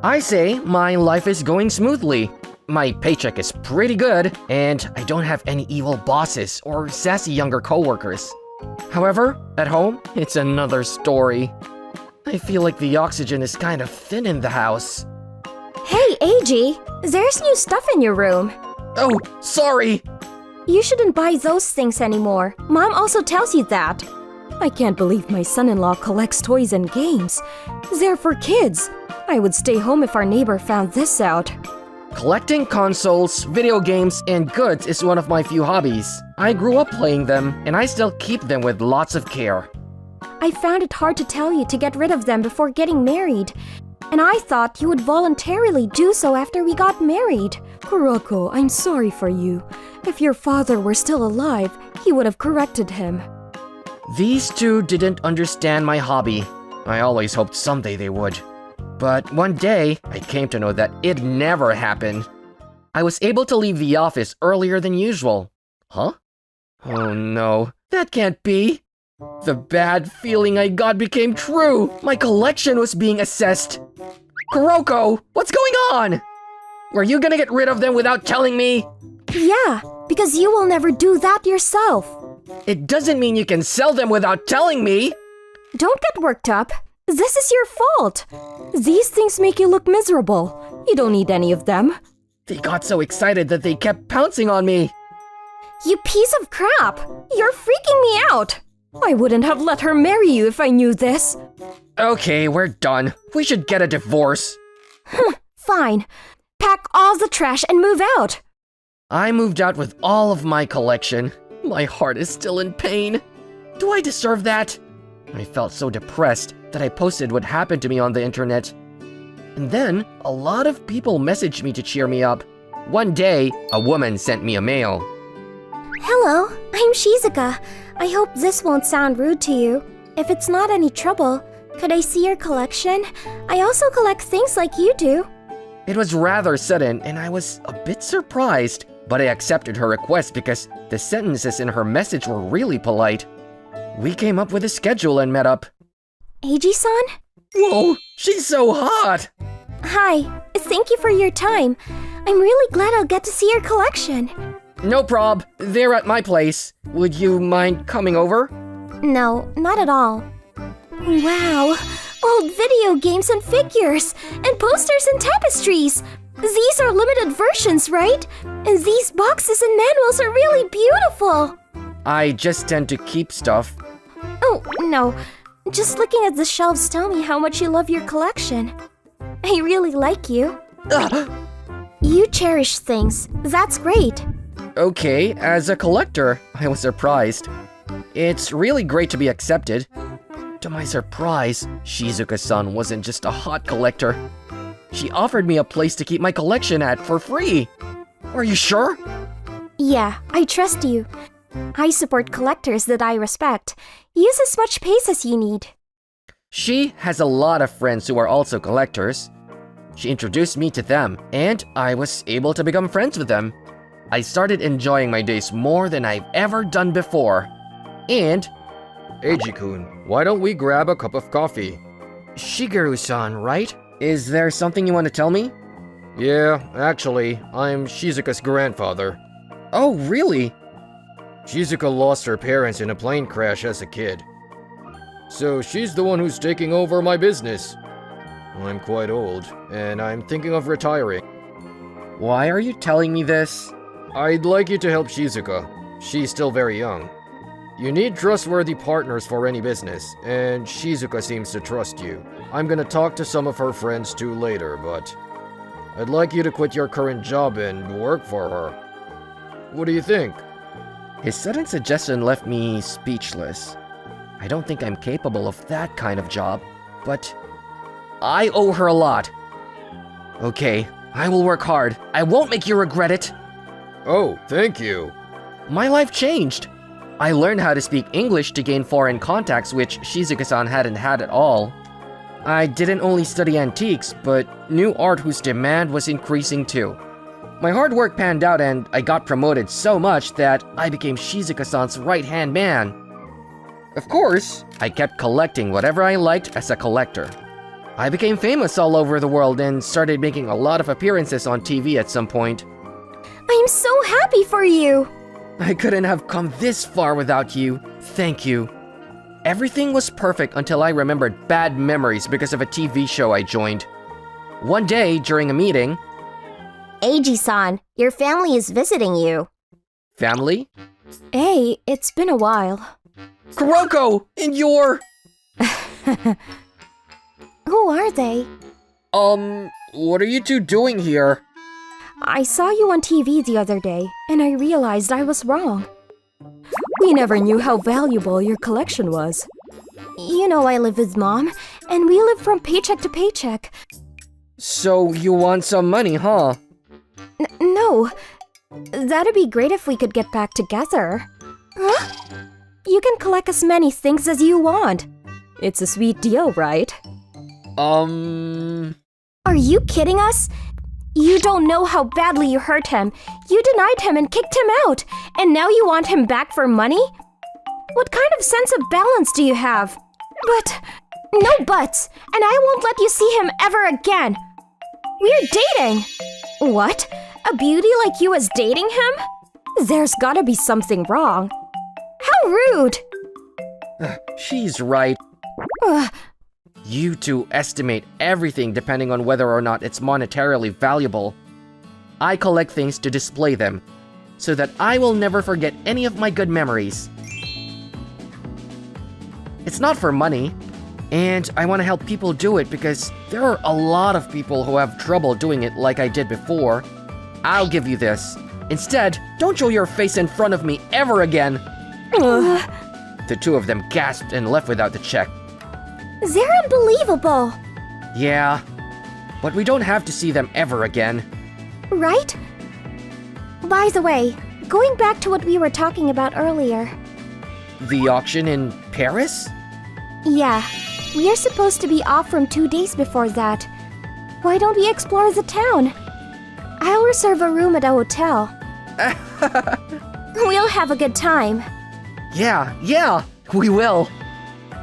I say my life is going smoothly. My paycheck is pretty good, and I don't have any evil bosses or sassy younger coworkers. However, at home, it's another story. I feel like the oxygen is kind of thin in the house. Hey, AG, there's new stuff in your room. Oh, sorry! You shouldn't buy those things anymore. Mom also tells you that. I can't believe my son-in-law collects toys and games. They're for kids. I would stay home if our neighbor found this out. Collecting consoles, video games, and goods is one of my few hobbies. I grew up playing them, and I still keep them with lots of care. I found it hard to tell you to get rid of them before getting married. And I thought you would voluntarily do so after we got married. Kuroko, I'm sorry for you. If your father were still alive, he would have corrected him. These two didn't understand my hobby. I always hoped someday they would. But one day, I came to know that it never happened. I was able to leave the office earlier than usual. Huh? Oh no, that can't be. The bad feeling I got became true. My collection was being assessed. Kuroko, what's going on? Were you gonna get rid of them without telling me? Yeah, because you will never do that yourself. It doesn't mean you can sell them without telling me. Don't get worked up. This is your fault. These things make you look miserable. You don't need any of them. They got so excited that they kept pouncing on me. You piece of crap! You're freaking me out! I wouldn't have let her marry you if I knew this. Okay, we're done. We should get a divorce. Fine. Pack all the trash and move out. I moved out with all of my collection. My heart is still in pain. Do I deserve that? I felt so depressed that I posted what happened to me on the internet. And then, a lot of people messaged me to cheer me up. One day, a woman sent me a mail. Hello, I'm Shizuka. I hope this won't sound rude to you. If it's not any trouble, could I see your collection? I also collect things like you do. It was rather sudden, and I was a bit surprised, but I accepted her request because the sentences in her message were really polite. We came up with a schedule and met up. Eiji-san? Whoa, she's so hot! Hi, thank you for your time. I'm really glad I'll get to see your collection. No prob, they're at my place. Would you mind coming over? No, not at all. Wow, old video games and figures, and posters and tapestries. These are limited versions, right? And these boxes and manuals are really beautiful. I just tend to keep stuff. Oh, no. Just looking at the shelves tell me how much you love your collection. I really like you. Ugh. You cherish things. That's great. Okay, as a collector, I was surprised. It's really great to be accepted. To my surprise, Shizuka-san wasn't just a hot collector. She offered me a place to keep my collection at for free. Are you sure? Yeah, I trust you. I support collectors that I respect. Use as much pace as you need. She has a lot of friends who are also collectors. She introduced me to them, and I was able to become friends with them. I started enjoying my days more than I've ever done before. And... Eiji-kun, why don't we grab a cup of coffee? Shigeru-san, right? Is there something you want to tell me? Yeah, actually, I'm Shizuka's grandfather. Oh, really? Shizuka lost her parents in a plane crash as a kid. So she's the one who's taking over my business. I'm quite old, and I'm thinking of retiring. Why are you telling me this? I'd like you to help Shizuka. She's still very young. You need trustworthy partners for any business, and Shizuka seems to trust you. I'm gonna talk to some of her friends too later, but I'd like you to quit your current job and work for her. What do you think? His sudden suggestion left me speechless. I don't think I'm capable of that kind of job, but I owe her a lot. Okay, I will work hard. I won't make you regret it. Oh, thank you. My life changed. I learned how to speak English to gain foreign contacts, which Shizuka-san hadn't had at all. I didn't only study antiques, but knew art whose demand was increasing too. My hard work panned out and I got promoted so much that I became Shizuka-san's right-hand man. Of course, I kept collecting whatever I liked as a collector. I became famous all over the world and started making a lot of appearances on TV at some point. I'm so happy for you! I couldn't have come this far without you. Thank you. Everything was perfect until I remembered bad memories because of a TV show I joined. One day, during a meeting… Eiji-san, your family is visiting you. Family? Hey, it's been a while. Kuroko! And you're… Who are they? What are you two doing here? I saw you on TV the other day, and I realized I was wrong. We never knew how valuable your collection was. You know I live with Mom, and we live from paycheck to paycheck. So you want some money, huh? No. That'd be great if we could get back together. Huh? You can collect as many things as you want. It's a sweet deal, right? Are you kidding us? You don't know how badly you hurt him. You denied him and kicked him out, and now you want him back for money? What kind of sense of balance do you have? But… no buts, and I won't let you see him ever again. We're dating. What? A beauty like you is dating him? There's gotta be something wrong. How rude! She's right. You two estimate everything depending on whether or not it's monetarily valuable. I collect things to display them, so that I will never forget any of my good memories. It's not for money, and I want to help people do it because there are a lot of people who have trouble doing it like I did before. I'll give you this. Instead, don't show your face in front of me ever again. The two of them gasped and left without the check. They're unbelievable. Yeah, but we don't have to see them ever again. Right? By the way, going back to what we were talking about earlier. The auction in Paris? Yeah, we're supposed to be off from 2 days before that. Why don't we explore the town? I'll reserve a room at a hotel. We'll have a good time. Yeah, we will.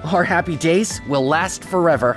Our happy days will last forever.